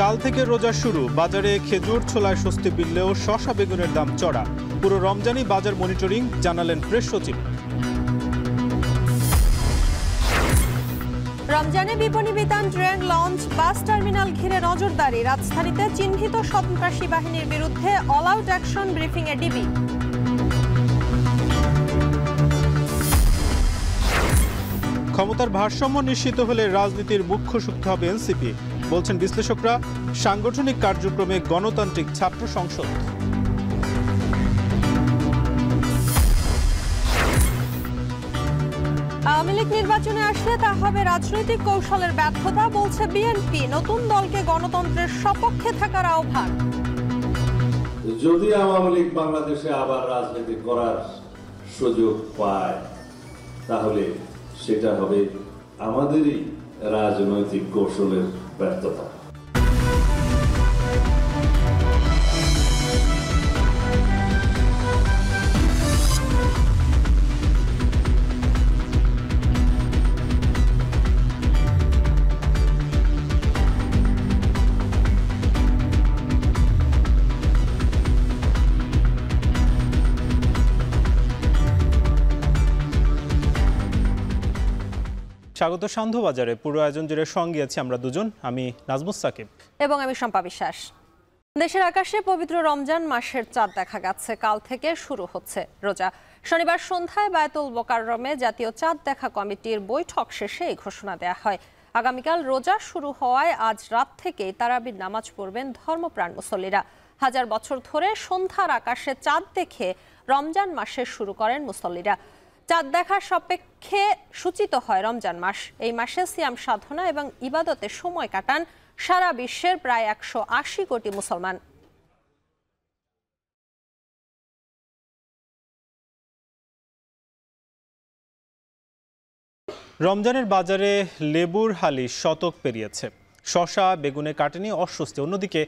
কাল থেকে রোজা শুরু, বাজারে খেজুর ছোলায় স্বস্তি মিললেও শসা বেগুনের দাম চড়া। পুরো রমজানি বাজার মনিটরিং, জানালেন প্রেস সচিব। রমজানে বিপণী বিতান, ট্রেন লঞ্চ, বাস টার্মিনাল ঘিরে নজরদারি। রাজধানীতে চিহ্নিত সন্ত্রাসী বাহিনীর বিরুদ্ধে অল আউট অ্যাকশন ব্রিফিংয়ে ডিবি। ক্ষমতার ভারসাম্য নিশ্চিত হলে রাজনীতির মুখ্য শক্তি হবে এনসিপি, বলছেন বিশ্লেষকরা। সাংগঠনিক কার্যক্রমে গণতান্ত্রিক ছাত্র সংসদ। আওয়ামী লীগ নির্বাচনে আসলে তা হবে রাজনৈতিক কৌশলের ব্যর্থতা, বলছে বিএনপি। নতুন দলকে গণতন্ত্রের সপক্ষে থাকার আহ্বান। যদি আওয়ামী লীগ বাংলাদেশে আবার রাজনীতি করার সুযোগ পায়, তাহলে সেটা হবে আমাদেরই রাজনৈতিক কৌশলের ব্যর্থতা। স্বাগত সান্ধ্যবাজারে। পুরো আয়োজন জুড়ে সঙ্গে আছি আমরা দুজন, আমি নাজমুস সাকিব এবং আমি শম্পা বিশ্বাস। দেশের আকাশে পবিত্র রমজান মাসের চাঁদ দেখা গেছে। কাল থেকে শুরু হচ্ছে রোজা। শনিবার সন্ধ্যায় বায়তুল মোকাররমে জাতীয় চাঁদ দেখা কমিটির বৈঠক শেষে এই ঘোষণা দেওয়া হয়। আগামীকাল রোজা শুরু হওয়ায় আজ রাত থেকেই তারাবির নামাজ পড়বেন ধর্মপ্রাণ মুসল্লিরা। হাজার বছর ধরে সন্ধ্যার আকাশে চাঁদ দেখে রমজান মাসে শুরু করেন মুসল্লিরা। চাঁদ দেখার সাপেক্ষে সূচিত হয় রমজান মাস। এই মাসে সিয়াম সাধনা এবং ইবাদতে সময় কাটান সারা বিশ্বের প্রায় 180 কোটি মুসলমান। রমজানের বাজারে লেবুর হালি শতক পেরিয়েছে। শসা বেগুনে কাটেনি অস্বস্তি। অন্যদিকে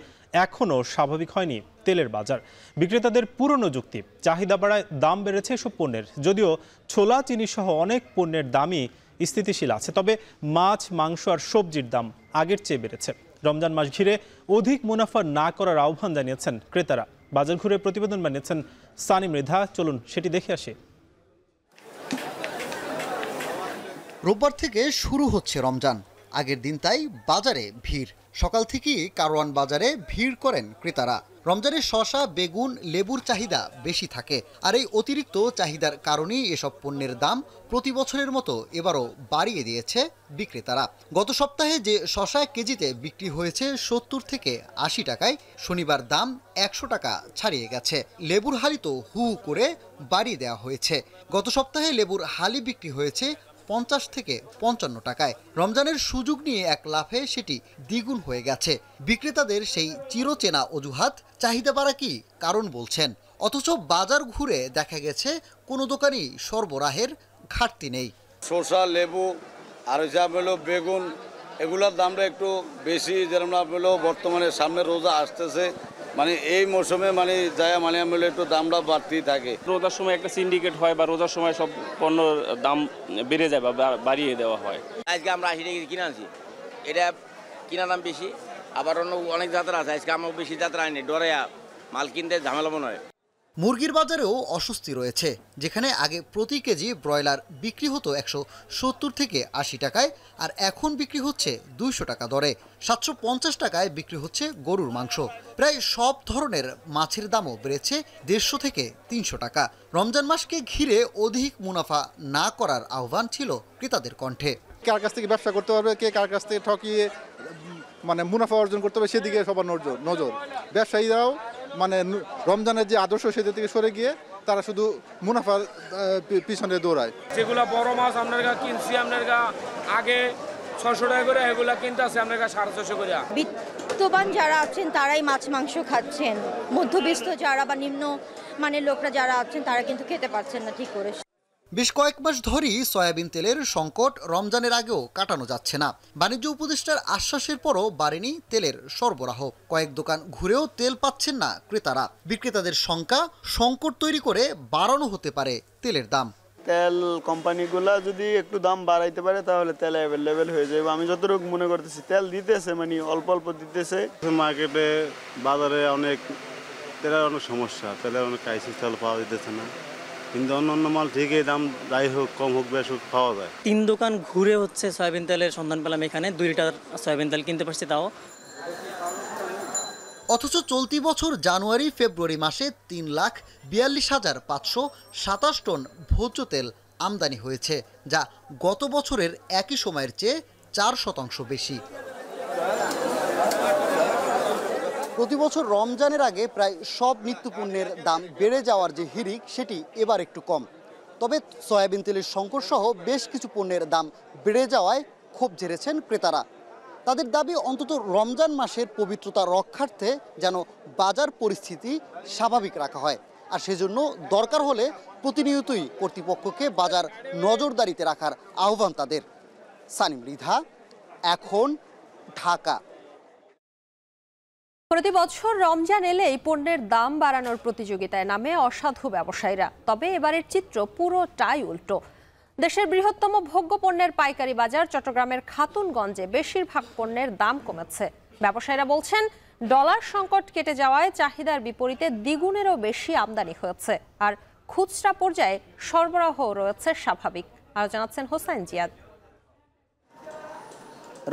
এখনও স্বাভাবিক হয়নি তেলের বাজার। বিক্রেতাদের পুরনো যুক্তি, চাহিদা বাড়ায় দাম বেড়েছে এসব পণ্যের। যদিও ছোলা চিনি সহ অনেক পণ্যের দামই স্থিতিশীল আছে, তবে মাছ, মাংস আর সবজির দাম আগের চেয়ে বেড়েছে। রমজান মাস ঘিরে অধিক মুনাফা না করার আহ্বান জানিয়েছেন ক্রেতারা। বাজার ঘুরে প্রতিবেদন বানিয়েছেন সানি মৃধা। চলুন সেটি দেখে আসি। রোববার থেকে শুরু হচ্ছে রমজান। আগের দিন তাই বাজারে ভিড়। সকাল থেকেই কারওয়ান বাজারে ভিড় করেন ক্রেতারা। রমজানের শসা, বেগুন, লেবুর চাহিদা বেশি থাকে। আর এই অতিরিক্ত চাহিদার কারণেই এসব পণ্যের দাম প্রতি বছরের মতো এবারও বাড়িয়ে দিয়েছে বিক্রেতারা। গত সপ্তাহে যে শসা কেজিতে বিক্রি হয়েছে 70 থেকে 80 টাকায়, শনিবার দাম 100 টাকা ছাড়িয়ে গেছে। লেবুর হালি তো হু করে বাড়িয়ে দেওয়া হয়েছে। গত সপ্তাহে লেবুর হালি বিক্রি হয়েছে 50 থেকে 55 টাকায়। রমজানের সুযোগ নিয়ে এক লাফে সেটি দ্বিগুণ হয়ে গেছে। বিক্রেতাদের সেই চিরচেনা অজুহাত চাহিদা বাড়া কি কারণ বলছেন। অথচ বাজার ঘুরে দেখা গেছে কোনো দোকানই সরবরাহের ঘাটতি নেই। শসা, লেবু আর যা হলো বেগুন, এগুলোর দামটা একটু বেশি। যেরকম হলো বর্তমানে সামনে রোজা আসতেছে, মানে এই মৌসুমে মানে যায় মানে আমলে একটু দামটা বাড়তেই থাকে। রোজার সময় একটা সিন্ডিকেট হয় বা রোজার সময় সব পণ্যর দাম বেড়ে যায় বা বাড়িয়ে দেওয়া হয়। আজকে আমরা 80 টাকা কিনে আনছি, এটা কিনা দাম বেশি। আবার অন্য অনেক যাত্রা আছে, আজকে আমরা বেশি যাত্রা আনি, ডরে মাল কিনতে ঝামেলা মনে হয়। মুরগির বাজারেও অস্বস্তি রয়েছে। যেখানে আগে প্রতি কেজি ব্রয়লার বিক্রি হতো 170 থেকে 80 টাকায়, আর এখন বিক্রি হচ্ছে 200 টাকা দরে। 750 টাকায় বিক্রি হচ্ছে গরুর মাংস। প্রায় সব ধরনের মাছের দামও বেড়েছে 150 থেকে 300 টাকা। রমজান মাসকে ঘিরে অধিক মুনাফা না করার আহ্বান ছিল ক্রেতাদের কণ্ঠে। কার কাছ থেকে ব্যবসা করতে পারবে, কে কার কাছ থেকে ঠকিয়ে মানে মুনাফা অর্জন করতে হবে, সেদিকে সবার নজর। ব্যবসায়ীরাও মানে রমজানের যে আদর্শ সেদিক থেকে সরে গিয়ে তারা শুধু মুনাফার পিছনে দৌড়ায়। যেগুলা বড় মাছ আপনার কিনছি, আপনার আগে 600 টাকা করে, এগুলা কিনতে আছে আপনার 650 করে। বিত্তবান যারা আছেন তারাই মাছ মাংস খাচ্ছেন, মধ্যবিত্ত যারা বা নিম্ন মানের লোকরা যারা আছেন তারা কিন্তু খেতে পারছেন না ঠিক করে। বেশ কয়েক মাস ধরেই সয়াবিন তেলের সংকট রমজানের আগেও কাটানো যাচ্ছে না। বাণিজ্য উপদেষ্টার আশ্বাসের পরও বাড়েনি তেলের সরবরাহ। কয়েক দোকান ঘুরেও তেল পাচ্ছেন না ক্রেতারা। বিক্রেতাদের শঙ্কা, সংকট তৈরি করে বাড়ানো হতে পারে তেলের দাম। তেল কোম্পানিগুলা যদি একটু দাম বাড়াইতে পারে তাহলে তেল অ্যাভেলেবেল হয়ে যাবে। আমি যতটুকু মনে করতেছি তেল দিতেছে, মানে অল্প অল্প দিতেছে। মার্কেটে বাজারে অনেক তেলের অনেক সমস্যা, তেলের অনেক ক্রাইসিস, তেল পাওয়া যেতেছে না। কিন্তু অন্য মাল ঠিকই দাম যাই হোক কম হোক বেশ হোক পাওয়া যায়। 3 দোকান ঘুরে হচ্ছে সয়াবিন তেলের সন্ধান পেলাম এখানে, 2 লিটার সয়াবিন তেল কিনতে পারছি তাও। অথচ চলতি বছর জানুয়ারি ফেব্রুয়ারি মাসে 3,42,527 টন ভোজ্য তেল আমদানি হয়েছে, যা গত বছরের একই সময়ের চেয়ে 4% বেশি। প্রতি বছর রমজানের আগে প্রায় সব নিত্যপণ্যের দাম বেড়ে যাওয়ার যে হিড়িক সেটি এবার একটু কম। তবে সয়াবিন তেলের সংকট সহ বেশ কিছু পণ্যের দাম বেড়ে যাওয়ায় ক্ষোভ ঝেড়েছেন ক্রেতারা। তাদের দাবি অন্তত রমজান মাসের পবিত্রতা রক্ষার্থে যেন বাজার পরিস্থিতি স্বাভাবিক রাখা হয়, আর সেজন্য দরকার হলে প্রতিনিয়তই কর্তৃপক্ষকে বাজার নজরদারিতে রাখার আহ্বান তাদের। সানিম মৃধা, এখন, ঢাকা। প্রতি বছর রমজান এলেই পণ্যের দাম বাড়ানোর প্রতিযোগিতায় নামে অসাধু ব্যবসায়ীরা। তবে এবারের চিত্র পুরোটাই উল্টো। দেশের বৃহত্তম ভোগ্য পণ্যের পাইকারি বাজার চট্টগ্রামের খাতুনগঞ্জে বেশিরভাগ পণ্যের দাম কমেছে। ব্যবসায়ীরা বলছেন, ডলার সংকট কেটে যাওয়ায় চাহিদার বিপরীতে দ্বিগুণেরও বেশি আমদানি হয়েছে, আর খুচরা পর্যায়ে সরবরাহ রয়েছে স্বাভাবিক। আরও জানাচ্ছেন হোসাইন জিয়াদ।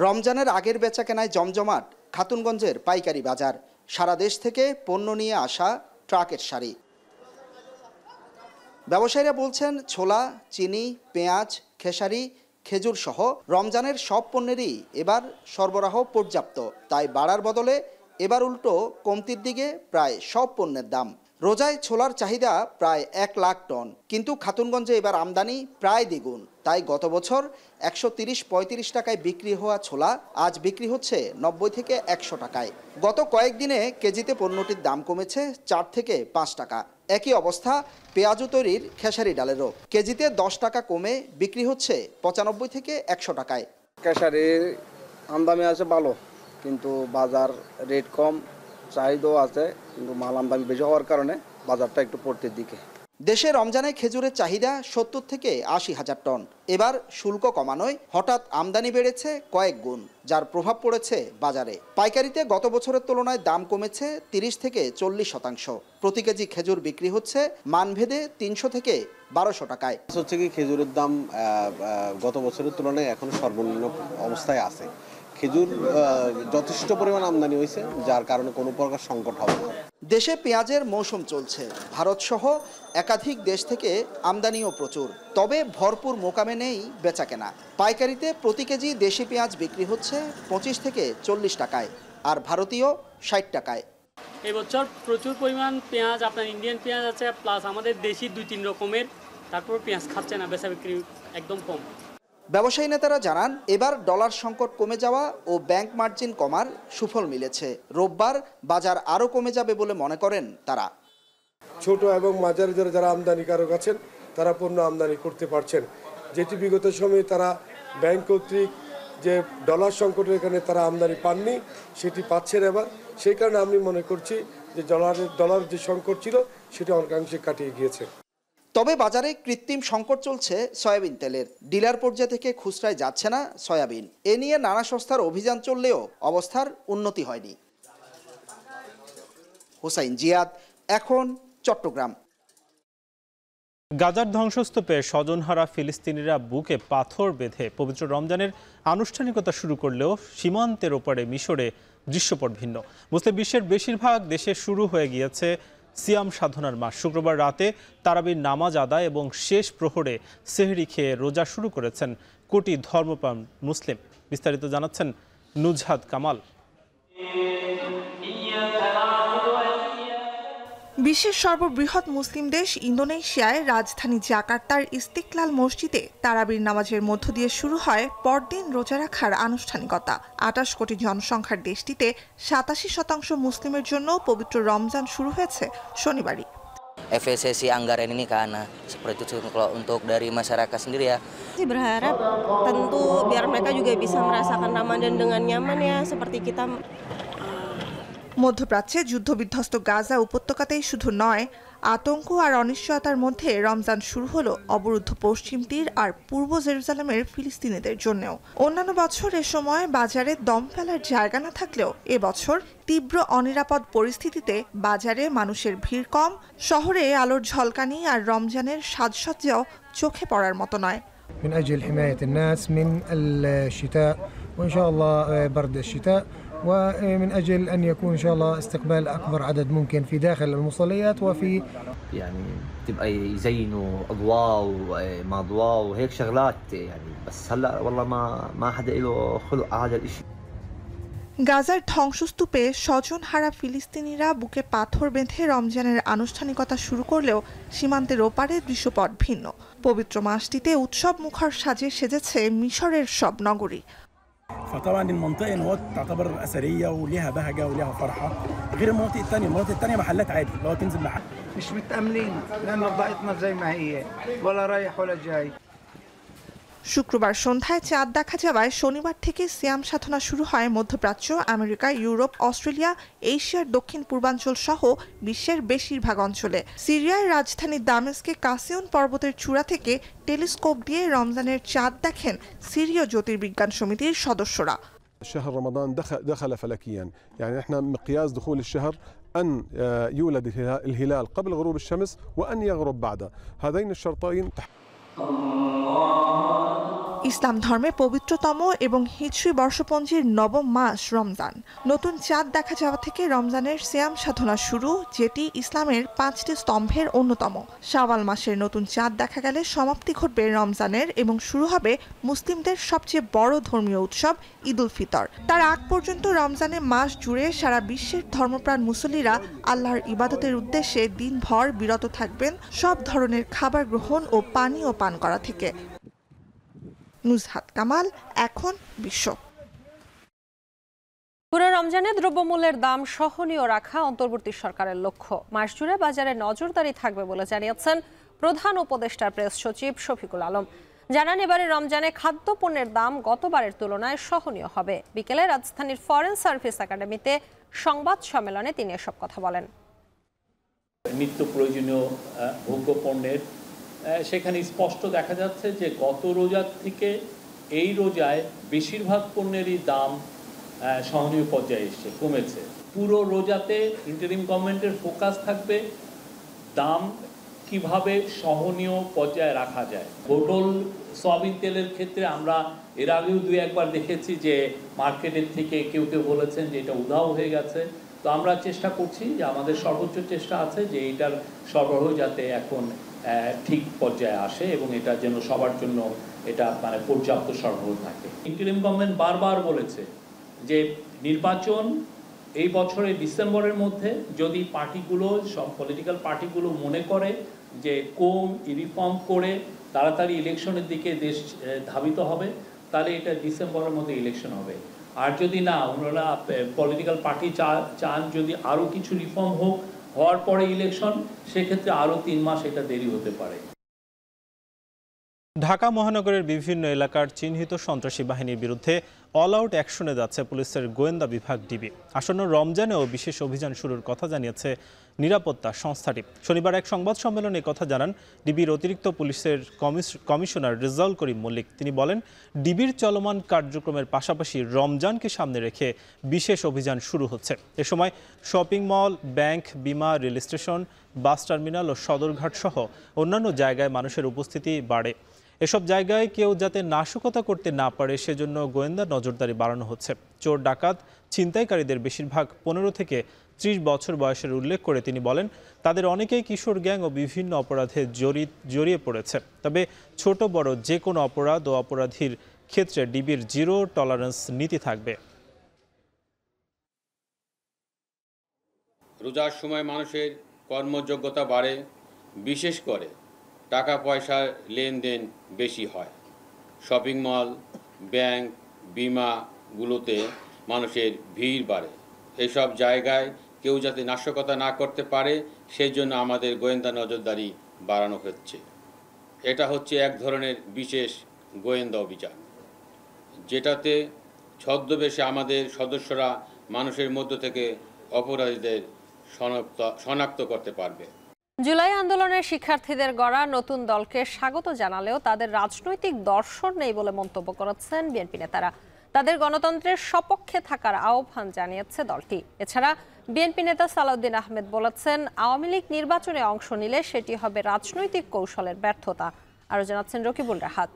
রমজানের আগের বেচাকেনায় জমজমাট খাতুনগঞ্জের পাইকারি বাজার। সারা দেশ থেকে পণ্য নিয়ে আসা ট্রাকের সারি। ব্যবসায়ীরা বলছেন, ছোলা, চিনি, পেঁয়াজ, খেসারি, খেজুর সহ রমজানের সব পণ্যেরই এবার সরবরাহ পর্যাপ্ত। তাই বাড়ার বদলে এবার উল্টো কমতির দিকে প্রায় সব পণ্যের দাম। রোজায় ছোলার চাহিদা প্রায় 1 লাখ টন, কিন্তু খাতুনগঞ্জে এবার আমদানি প্রায় দ্বিগুণ। তাই গত বছর 130-135 টাকায় বিক্রি হওয়া ছোলা আজ বিক্রি হচ্ছে 90 থেকে 100 টাকায়। গত কয়েকদিনে কেজিতে পণ্যটির দাম কমেছে 4 থেকে 5 টাকা। একই অবস্থা পেঁয়াজু তৈরির খেসারি ডালেরও। কেজিতে 10 টাকা কমে বিক্রি হচ্ছে 95 থেকে 100 টাকায়। খেসারি আমদানি আছে ভালো, কিন্তু বাজার রেট কম, চাহিদাও আছে, কিন্তু মাল আমদানি বেশি হওয়ার কারণে বাজারটা একটু পড়তির দিকে। দেশে রমজানে খেজুরের চাহিদা 70 থেকে 80 হাজার টন। এবার শুল্ক কমানোয় হঠাৎ আমদানি বেড়েছে কয়েক গুণ, যার প্রভাব পড়েছে বাজারে। পাইকারিতে গত বছরের তুলনায় দাম কমেছে 30 থেকে 40%। প্রতি কেজি খেজুর বিক্রি হচ্ছে মানভেদে 300 থেকে 1200 টাকায়। হচ্ছে কি খেজুরের দাম গত বছরের তুলনায় এখন সর্বনিম্ন অবস্থায় আছে। খেজুর যথেষ্ট পরিমাণ আমদানি হয়েছে, যার কারণে কোনো প্রকার সংকট হবে না। দেশে পেঁয়াজের মৌসুম চলছে। ভারত সহ একাধিক দেশ থেকে আমদানিও প্রচুর, তবে ভরপুর মোকামে নেই বেচাকেনা। পাইকারিতে প্রতি কেজি দেশি পেঁয়াজ বিক্রি হচ্ছে 25 থেকে 40 টাকায়, আর ভারতীয় 60 টাকায়। এবছর প্রচুর পরিমাণ পেঁয়াজ, আপনার ইন্ডিয়ান পেঁয়াজ আছে, প্লাস আমাদের দেশি 2-3 রকমের, তারপর পেঁয়াজ খাচ্ছে না, বেচা বিক্রি একদম কম। ব্যবসায়ী নেতারা জানান, এবার ডলার সংকট কমে যাওয়া ও ব্যাংক মার্জিন কমার সুফল মিলেছে। রোববার বাজার আরও কমে যাবে বলে মনে করেন তারা। ছোট এবং মাঝারি যারা আমদানিকারক আছেন তারা পণ্য আমদানি করতে পারছেন, যেটি বিগত সময়ে তারা ব্যাংক কর্তৃক যে ডলার সংকটের এখানে তারা আমদানি পাননি, সেটি পাচ্ছেন এবার। সেই কারণে আমি মনে করছি যে ডলার যে সংকট ছিল সেটা অনেকাংশে কাটিয়ে গিয়েছে। তবে বাজারে কৃত্রিম সংকট চলছে সয়াবিন তেলের। ডিলার পর্যায় থেকে খুচরায় যাচ্ছে না সয়াবিন। এ নিয়ে নানা সংস্থার অভিযান চললেও অবস্থার উন্নতি হয়নি। হোসাইন জিয়াদ, এখন, চট্টগ্রাম। গাজার ধ্বংসস্তূপে স্বজনহারা ফিলিস্তিনিরা বুকে পাথর বেঁধে পবিত্র রমজানের আনুষ্ঠানিকতা শুরু করলেও সীমান্তের ওপারে মিশরে দৃশ্যপট ভিন্ন। মুসলিম বিশ্বের বেশিরভাগ দেশে শুরু হয়ে গিয়েছে সিয়াম সাধনার মাস। শুক্রবার রাতে তারাবির নামাজ আদায় এবং শেষ প্রহরে সেহরি খেয়ে রোজা শুরু করেছেন কোটি ধর্মপ্রাণ মুসলিম। বিস্তারিত জানাচ্ছেন নুজহাত কামাল। বিশ্বের সর্ববৃহৎ মুসলিম দেশ ইন্দোনেশিয়ায় রাজধানী জাকার্তার ইস্তিকলাল মসজিদে তারাবির নামাজের মধ্য দিয়ে শুরু হয় পরদিন রোজা রাখার আনুষ্ঠানিকতা। 28 কোটি জনসংখ্যার দেশটিতে 87% মুসলিমের জন্য পবিত্র রমজান শুরু হয়েছে শনিবারই। Efisiensi anggaran ini karena seperti itu kalau untuk dari masyarakat sendiri ya. Berharap tentu biar mereka juga bisa merasakan Ramadan dengan nyaman ya seperti kita. মধ্যপ্রাচ্যে যুদ্ধবিধ্বস্ত গাজা উপত্যকাতেই শুধু নয়, আতঙ্ক আর অনিশ্চয়তার মধ্যে রমজান শুরু হলো অবরুদ্ধ পশ্চিম তীর আর পূর্ব জেরুজালেমের ফিলিস্তিনিদের জন্যও। অন্যান্য বছর এ সময় বাজারে দম ফেলার জায়গা না থাকলেও এবছর তীব্র অনিরাপদ পরিস্থিতিতে বাজারে মানুষের ভিড় কম, শহরে আলোর ঝলকানি আর রমজানের সাজসজ্জাও চোখে পড়ার মতো নয়। من أجل حماية الناس من الشتاء وإن شاء الله برد الشتاء ومن أجل أن يكون إن شاء الله استقبال أكبر عدد ممكن في داخل المصليات وفي يعني تبقى يزينوا أضواء وما أضواء وهيك شغلات يعني بس هلا والله ما حدا له خلق على هذا الشيء। গাজার ধ্বংসস্তূপে স্বজনহারা ফিলিস্তিনিরা বুকে পাথর বেঁধে রমজানের আনুষ্ঠানিকতা শুরু করলেও সীমান্তের ওপারে দৃশ্যপট ভিন্ন। পবিত্র মাসটিতে উৎসব মুখর সাজে সেজেছে মিশরের সব নগরী। فطبعا المنطقه نقط تعتبر اثريه وليها بهجه وليها فرحه غير المناطق الثانيه محلات عادي اللي هو تنزل محل مش متأملين لأن بضاعتنا زي ما هي ولا رايح ولا جاي। শুক্রবার সন্ধ্যায় চাঁদ দেখা যাওয়ায় শনিবার থেকে সিয়াম সাধনা শুরু হয় মধ্যপ্রাচ্য, আমেরিকা, ইউরোপ, অস্ট্রেলিয়া, এশিয়ার দক্ষিণ পূর্বাঞ্চল সহ বিশ্বের বেশিরভাগ অঞ্চলে। সিরিয়ার রাজধানী দামেস্কে কাসিউন পর্বতের চূড়া থেকে টেলিস্কোপ দিয়ে রমজানের চাঁদ দেখেন সিরীয় জ্যোতির্বিজ্ঞান সমিতির সদস্যরা। شهر رمضان دخل فلكيا، يعني احنا مقياس دخول الشهر أن يولد الهلال قبل غروب الشمس وأن يغرب بعده، هذين الشرطين ইসলাম ধর্মে পবিত্রতম এবং হিজরি বর্ষপঞ্জির নবম মাস রমজান। নতুন চাঁদ দেখা যাওয়া থেকে রমজানের সিয়াম সাধনা শুরু, যেটি ইসলামের 5টি স্তম্ভের অন্যতম। শাওয়াল মাসের নতুন চাঁদ দেখা গেলে সমাপ্তি ঘটবে রমজানের এবং শুরু হবে মুসলিমদের সবচেয়ে বড় ধর্মীয় উৎসব ঈদ উল ফিতর। তার আগ পর্যন্ত রমজানে মাস জুড়ে সারা বিশ্বের ধর্মপ্রাণ মুসল্লিরা আল্লাহর ইবাদতের উদ্দেশ্যে দিনভর বিরত থাকবেন সব ধরনের খাবার গ্রহণ ও পানীয় পান করা থেকে। নুজহাত কামাল, এখন বিশ্ব। পুরো রমজানে দ্রব্যমূল্যের দাম সহনীয় রাখা অন্তর্বর্তী সরকারের লক্ষ্য। মাস জুড়ে বাজারে নজরদারি থাকবে বলে জানিয়েছেন প্রধান উপদেষ্টা প্রেস সচিব শফিকুল আলম। জানান, এবারে রমজানে খাদ্যপণ্যের দাম গতবারের তুলনায় সহনীয় হবে। বিকেলে রাজধানীর ফরেন সার্ভিস একাডেমিতে সংবাদ সম্মেলনে তিনি এসব কথা বলেন। নিত্য প্রয়োজনীয় ভোগ্য পণ্যের সেখানে স্পষ্ট দেখা যাচ্ছে যে গত রোজার থেকে এই রোজায় বেশিরভাগ পণ্যেরই দাম সহনীয় পর্যায়ে এসে কমেছে। পুরো রোজাতে ইন্টারিম গভর্নমেন্টের ফোকাস থাকবে দাম কিভাবে সহনীয় পর্যায়ে রাখা যায়। বোতল সয়াবিন তেলের ক্ষেত্রে আমরা এর আগেও 2-1বার দেখেছি যে মার্কেটের থেকে কেউ বলেছেন যে এটা উধাও হয়ে গেছে। তো আমরা চেষ্টা করছি যে আমাদের সর্বোচ্চ চেষ্টা আছে যে এইটার সরবরাহ যাতে এখন ঠিক পর্যায়ে আসে এবং এটা যেন সবার জন্য এটা মানে পর্যাপ্ত সরবরাহ থাকে। ইন্টারিম গভর্নমেন্ট বারবার বলেছে যে নির্বাচন এই বছরের ডিসেম্বরের মধ্যে যদি পার্টিগুলো, সব পলিটিক্যাল পার্টিগুলো মনে করে যে রিফর্ম করে তাড়াতাড়ি ইলেকশনের দিকে দেশ ধাবিত হবে, তাহলে এটা ডিসেম্বরের মধ্যে ইলেকশন হবে। আর যদি না, ওনারা পলিটিক্যাল পার্টি চান যদি আরও কিছু রিফর্ম হওয়ার পরে ইলেকশন, সেক্ষেত্রে আরও 3 মাস এটা দেরি হতে পারে। ঢাকা মহানগরের বিভিন্ন এলাকার চিহ্নিত সন্ত্রাসী বাহিনীর বিরুদ্ধে অল আউট অ্যাকশনে যাচ্ছে পুলিশের গোয়েন্দা বিভাগ ডিবি। আসন্ন রমজানেও বিশেষ অভিযান শুরুর কথা জানিয়েছে নিরাপত্তা সংস্থাটি। শনিবার এক সংবাদ সম্মেলনে কথা জানান ডিবির অতিরিক্ত পুলিশের কমিশনার রেজাউল করিম মল্লিক। তিনি বলেন, ডিবির চলমান কার্যক্রমের পাশাপাশি রমজানকে সামনে রেখে বিশেষ অভিযান শুরু হচ্ছে। এ সময় শপিং মল, ব্যাংক, বিমা, রেল স্টেশন, বাস টার্মিনাল ও সদরঘাট সহ অন্যান্য জায়গায় মানুষের উপস্থিতি বাড়ে। এসব জায়গায় কেউ যাতে নাশকতা করতে না পারে সেজন্য গোয়েন্দা নজরদারি বাড়ানো হচ্ছে। চোর, ডাকাত, ছিনতাইকারীদের বেশিরভাগ 15 থেকে 30 বছর বয়সের উল্লেখ করে তিনি বলেন, তাদের অনেকেই কিশোর গ্যাং ও বিভিন্ন অপরাধে জড়িয়ে পড়েছে। তবে ছোট বড় যে কোনো অপরাধ ও অপরাধীর ক্ষেত্রে ডিবির জিরো টলারেন্স নীতি থাকবে। রোজার সময় মানুষের কর্মযোগ্যতা বাড়ে, বিশেষ করে টাকা পয়সার লেনদেন বেশি হয়। শপিং মল, ব্যাংক, বিমাগুলোতে মানুষের ভিড় বাড়ে। এসব জায়গায় কেউ যাতে নাশকতা না করতে পারে সেই জন্য আমাদের গোয়েন্দা নজরদারি বাড়ানো হচ্ছে। এটা হচ্ছে এক ধরনের বিশেষ গোয়েন্দা অভিযান, যেটাতে ছদ্মবেশে আমাদের সদস্যরা মানুষের মধ্য থেকে অপরাধীদের শনাক্ত করতে পারবে। জুলাই আন্দোলনের শিক্ষার্থীদের গড়া নতুন দলকে স্বাগত জানালেও তাদের রাজনৈতিক দর্শন নেই বলে মন্তব্য করেছেন বিএনপি নেতারা। তাদের গণতন্ত্রের সপক্ষে থাকার আহ্বান জানিয়েছে দলটি। এছাড়া বিএনপি নেতা সালাউদ্দিন আহমেদ বলেছেন, আওয়ামী লীগ নির্বাচনে অংশ নিলে সেটি হবে রাজনৈতিক কৌশলের ব্যর্থতা। আরও জানাচ্ছেন রকিবুল রাহাত।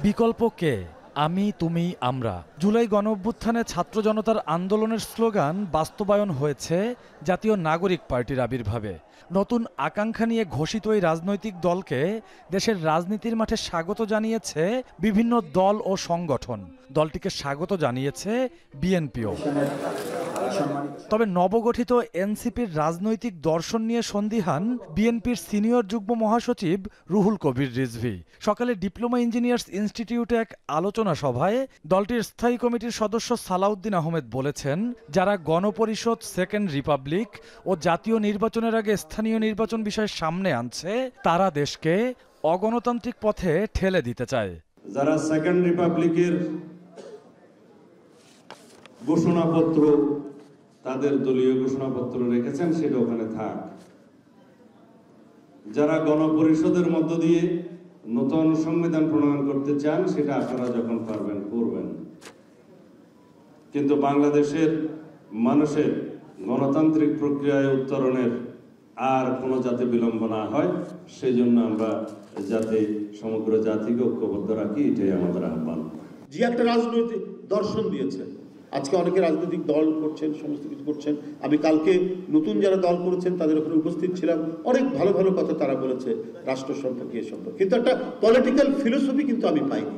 বিকল্প কে? আমি, তুমি, আমরা। জুলাই গণঅভ্যুত্থানে ছাত্র জনতার আন্দোলনের স্লোগান বাস্তবায়ন হয়েছে জাতীয় নাগরিক পার্টির আবির্ভাবে। নতুন আকাঙ্ক্ষা নিয়ে ঘোষিত এই রাজনৈতিক দলকে দেশের রাজনীতির মাঠে স্বাগত জানিয়েছে বিভিন্ন দল ও সংগঠন। দলটিকে স্বাগত জানিয়েছে বিএনপিও। তবে নবগঠিত এনসিপির রাজনৈতিক দর্শন নিয়ে সন্দিহান বিএনপির সিনিয়র যুগ্ম মহাসচিব রুহুল কবির রিজভী। সকালে ডিপ্লোমা ইঞ্জিনিয়ার্স ইনস্টিটিউটে এক আলোচনা সভায় দলটির স্থায়ী কমিটির সদস্য সালাউদ্দিন আহমেদ বলেছেন, যারা গণপরিষদ, সেকেন্ড রিপাবলিক ও জাতীয় নির্বাচনের আগে স্থানীয় নির্বাচন বিষয় সামনে আনছে, তারা দেশকে অগণতান্ত্রিক পথে ঠেলে দিতে চায়। যারা সেকেন্ড রিপাবলিকের ঘোষণাপত্র, তাদের দলীয় ঘোষণাপত্র রেখেছেন, সেটা ওখানে থাক। যারা গণপরিষদের মধ্য দিয়ে নতুন সংবিধান প্রণয়ন করতে চান, সেটা আপনারা যখন পারবেন করবেন। কিন্তু বাংলাদেশের মানুষের গণতান্ত্রিক প্রক্রিয়ায় উত্তরণের আর কোনো যাতে বিলম্ব না হয়, সেই জন্য আমরা যাতে সমগ্র জাতিকে ঐক্যবদ্ধ রাখি, এটাই আমাদের আহ্বান। যে একটা রাজনৈতিক দর্শন দিয়েছেন, আজকে অনেকে রাজনৈতিক দল করছেন, সমস্ত কিছু করছেন। আমি কালকে নতুন যারা দল করেছেন তাদের ওখানে উপস্থিত ছিলাম, অনেক ভালো ভালো কথা তারা বলেছে রাষ্ট্র সম্পর্কে, এ সম্পর্কে, কিন্তু একটা পলিটিক্যাল ফিলোসফি কিন্তু আমি পাইনি।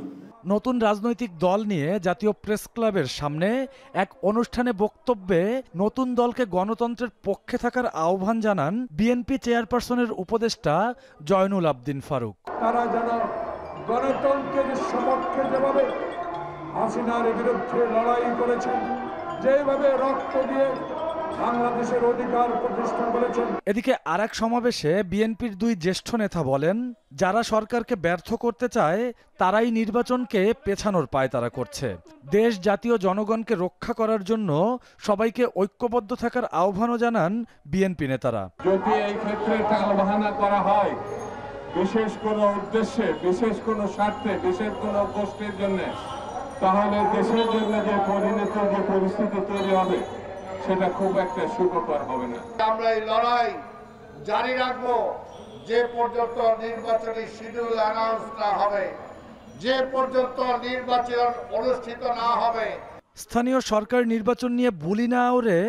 নতুন রাজনৈতিক দল নিয়ে জাতীয় প্রেস ক্লাবের সামনে এক অনুষ্ঠানে বক্তব্যে নতুন দলকে গণতন্ত্রের পক্ষে থাকার আহ্বান জানান বিএনপি চেয়ারপারসনের উপদেষ্টা জয়নুল আবদিন ফারুক। তারা যেন গণতন্ত্রের সপক্ষে যেভাবে হাসিনার বিরুদ্ধে লড়াই করেছেন, যেভাবে রক্ত দিয়ে বাংলাদেশের অধিকার প্রতিষ্ঠা করেছেন। এদিকে আরেক সমাবেশে বিএনপির দুই জ্যেষ্ঠ নেতা বলেন, যারা সরকারকে ব্যর্থ করতে চায় তারাই নির্বাচনকে পেছানোর পায়তারা করছে। দেশ, জাতীয় জনগণকে রক্ষা করার জন্য সবাইকে ঐক্যবদ্ধ থাকার আহ্বানও জানান বিএনপি নেতারা। যদি এই ক্ষেত্রে টালবাহানা করা হয় বিশেষ কোনো উদ্দেশ্যে, বিশেষ কোনো স্বার্থে, বিশেষ কোনো গোষ্ঠীর জন্য, তাহলে দেশের জন্য যে পরিণতি, যে পরিস্থিতি তৈরি হবে, সেটা খুব একটা সুখকর হবে না। আমরা এই লড়াই জারি রাখবো যে পর্যন্ত নির্বাচনী শিডিউল অ্যানাউন্স না হবে, যে পর্যন্ত নির্বাচন অনুষ্ঠিত না হবে। স্থানীয় সরকার নির্বাচন নিয়ে বুলি না ওড়ে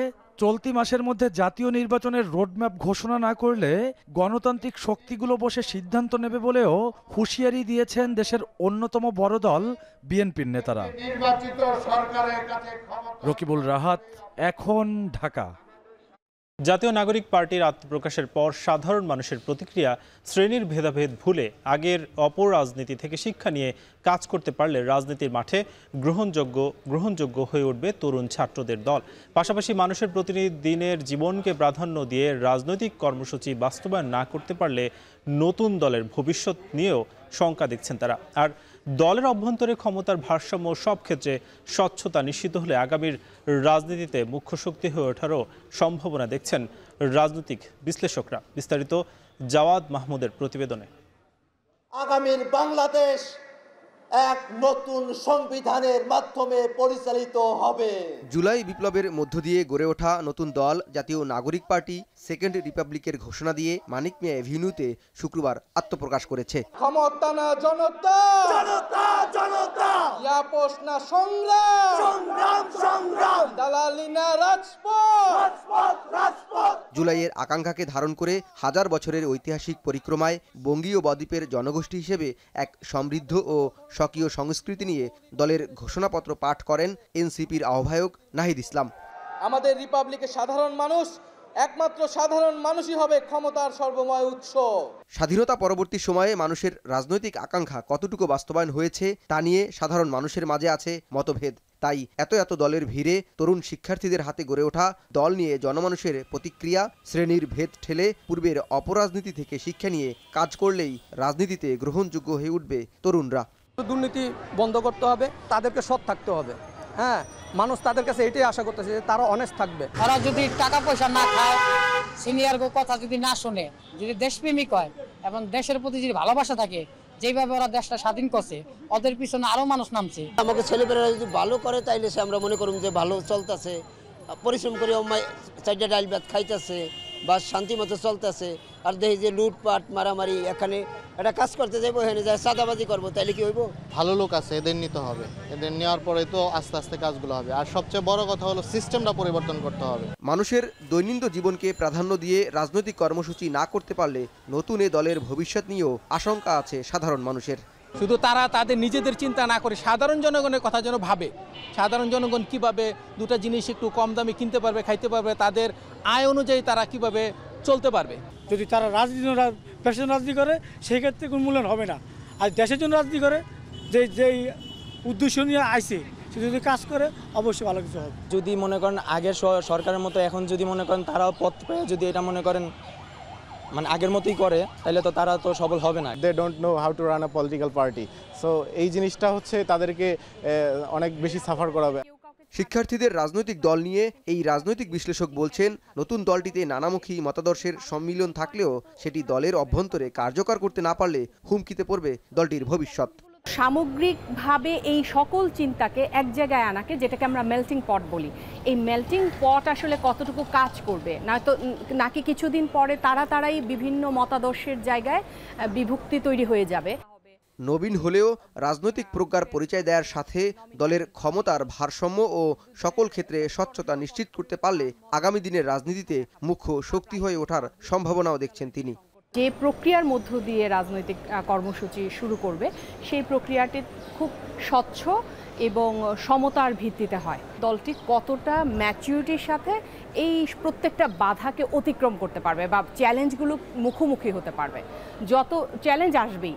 চলতি মাসের মধ্যে জাতীয় নির্বাচনের রোডম্যাপ ঘোষণা না করলে গণতান্ত্রিক শক্তিগুলো বসে সিদ্ধান্ত নেবে বলেও হুঁশিয়ারি দিয়েছেন দেশের অন্যতম বড় দল বিএনপির নেতারা। নির্বাচিত সরকারের কাছে রকিবুল রাহাত, এখন, ঢাকা। জাতীয় নাগরিক পার্টির আত্মপ্রকাশের পর সাধারণ মানুষের প্রতিক্রিয়া, শ্রেণীর ভেদাভেদ ভুলে আগের অপরাজনীতি থেকে শিক্ষা নিয়ে কাজ করতে পারলে রাজনীতির মাঠে গ্রহণযোগ্য হয়ে উঠবে তরুণ ছাত্রদের দল। পাশাপাশি মানুষের প্রতিদিনের জীবনকে প্রাধান্য দিয়ে রাজনৈতিক কর্মসূচি বাস্তবায়ন না করতে পারলে নতুন দলের ভবিষ্যৎ নিয়েও শঙ্কা দেখছেন তারা। আর দলের অভ্যন্তরে ক্ষমতার ভারসাম্য সব ক্ষেত্রে স্বচ্ছতা নিশ্চিত হলে আগামীর রাজনীতিতে মুখ্য শক্তি হয়ে ওঠারও সম্ভাবনা দেখছেন রাজনৈতিক বিশ্লেষকরা। বিস্তারিত জাওয়াদ মাহমুদের প্রতিবেদনে। আগামীর বাংলাদেশ এক নতুন সংবিধানের মাধ্যমে পরিচালিত হবে। জুলাই বিপ্লবের মধ্য দিয়ে গড়ে ওঠা নতুন দল জাতীয় নাগরিক পার্টি সেকেন্ড রিপাবলিকের ঘোষণা দিয়ে মানিক মিয়া এভিনিউতে শুক্রবার আত্মপ্রকাশ করেছে। ক্ষমতা না জনতা, জনতা জনতা, আপোষ না সংগ্রাম, সংগ্রাম সংগ্রাম, দালালি না রাজপথ, রাজপথ রাজপথ। জুলাইয়ের আকাঙ্ক্ষাকে ধারণ করে হাজার বছরের ঐতিহাসিক পরিক্রমায় বঙ্গীয় বদ্বীপের জনগোষ্ঠী হিসেবে এক সমৃদ্ধ ও স্বকীয় সংস্কৃতি নিয়ে দলের ঘোষণাপত্র পাঠ করেন এনসিপির আহ্বায়ক নাহিদ ইসলাম। আমাদের রিপাবলিকের সাধারণ মানুষ, একমাত্র সাধারণ মানুষই হবে ক্ষমতার সর্বময় উৎস। স্বাধীনতা পরবর্তী সময়ে মানুষের রাজনৈতিক আকাঙ্ক্ষা কতটুকু বাস্তবায়ন হয়েছে তা নিয়ে সাধারণ মানুষের মাঝে আছে মতভেদ। তাই এত দলের ভিড়ে তরুণ শিক্ষার্থীদের হাতে গড়ে ওঠা দল নিয়ে জনমানুষের প্রতিক্রিয়া, শ্রেণীর ভেদ ঠেলে পূর্বের অপরাজনীতি থেকে শিক্ষা নিয়ে কাজ করলেই রাজনীতিতে গ্রহণযোগ্য হয়ে উঠবে তরুণরা। দুর্নীতি বন্ধ করতে হবে, তাদেরকে সৎ থাকতে হবে। হ্যাঁ, মানুষ তাদের কাছে এটাই আশা করতেছে যে তারা অনেস্ট থাকবে। তারা যদি টাকা পয়সা না খায়, সিনিয়র কথা যদি না শোনে, যদি দেশপ্রেমিক হয় এবং দেশের প্রতি যদি ভালোবাসা থাকে, যেভাবে ওরা দেশটা স্বাধীন করছে, ওদের পিছনে আরো মানুষ নামছে। আমাকে ছেলেমেয়েরা যদি ভালো করে তাইলে সে আমরা মনে করুন যে ভালো চলতেছে, পরিশ্রম করে চারটা ডাল ভাত খাইতেছে বা শান্তি মতো চলতেছে। আর দেখি যে লুটপাট মারামারি, এখানে একটা কাজ করতে যাবো, এখানে যায় চাঁদাবাজি করবো, তাইলে কি হইব? ভালো লোক আছে, এদের নিতে হবে, এদের নেওয়ার পরে তো আস্তে আস্তে কাজগুলো হবে। আর সবচেয়ে বড় কথা হলো সিস্টেমটা পরিবর্তন করতে হবে। মানুষের দৈনন্দিন জীবনকে প্রাধান্য দিয়ে রাজনৈতিক কর্মসূচি না করতে পারলে নতুন এ দলের ভবিষ্যৎ নিয়েও আশঙ্কা আছে সাধারণ মানুষের। শুধু তারা তাদের নিজেদের চিন্তা না করে সাধারণ জনগণের কথা যেন ভাবে। সাধারণ জনগণ কিভাবে দুটা জিনিস একটু কম দামে কিনতে পারবে, খাইতে পারবে, তাদের আয় অনুযায়ী তারা কিভাবে চলতে পারবে। যদি তারা পেশার রাজনীতি করে সেই ক্ষেত্রে কোনো মূল্যায়ন হবে না। আর দেশের জন্য রাজনীতি করে, যেই উদ্দেশ্য নিয়ে আইছে সে যদি কাজ করে অবশ্যই ভালো কিছু হবে। যদি মনে করেন আগের সরকারের মতো এখন যদি মনে করেন তারাও পথ পেয়ে যদি এটা মনে করেন মানে আগের মতোই করে, তাহলে তো তারা তো সফল হবে না। They don't know how to run a political party. So এই জিনিসটা হচ্ছে তাদেরকে অনেক বেশি সাফার করাবে। শিক্ষার্থীদের রাজনৈতিক দল নিয়ে এই রাজনৈতিক বিশ্লেষক বলছেন, নতুন দলটিতে নানামুখী মতাদর্শের সম্মিলন থাকলেও সেটি দলের অভ্যন্তরে কার্যকর করতে না পারলে হুমকিতে পড়বে দলটির ভবিষ্যৎ। সামগ্রিকভাবে এই সকল চিন্তাকে এক জায়গায় আনাকে, যেটাকে আমরা মেল্টিং পট বলি, এই মেল্টিং পট আসলে কতটুকু কাজ করবে, নাকি কিছুদিন পরে তারাই বিভিন্ন মতাদর্শের জায়গায় বিভক্তি তৈরি হয়ে যাবে। নবীন হলেও রাজনৈতিক প্রজ্ঞার পরিচয় দেওয়ার সাথে দলের ক্ষমতার ভারসাম্য ও সকল ক্ষেত্রে স্বচ্ছতা নিশ্চিত করতে পারলে আগামী দিনের রাজনীতিতে মুখ্য শক্তি হয়ে ওঠার সম্ভাবনাও দেখছেন তিনি। যে প্রক্রিয়ার মধ্য দিয়ে রাজনৈতিক কর্মসূচি শুরু করবে সেই প্রক্রিয়াটি খুব স্বচ্ছ এবং সমতার ভিত্তিতে হয়। দলটি কতটা ম্যাচুরিটির সাথে এই প্রত্যেকটা বাধাকে অতিক্রম করতে পারবে বা চ্যালেঞ্জগুলো মুখোমুখি হতে পারবে। যত চ্যালেঞ্জ আসবেই।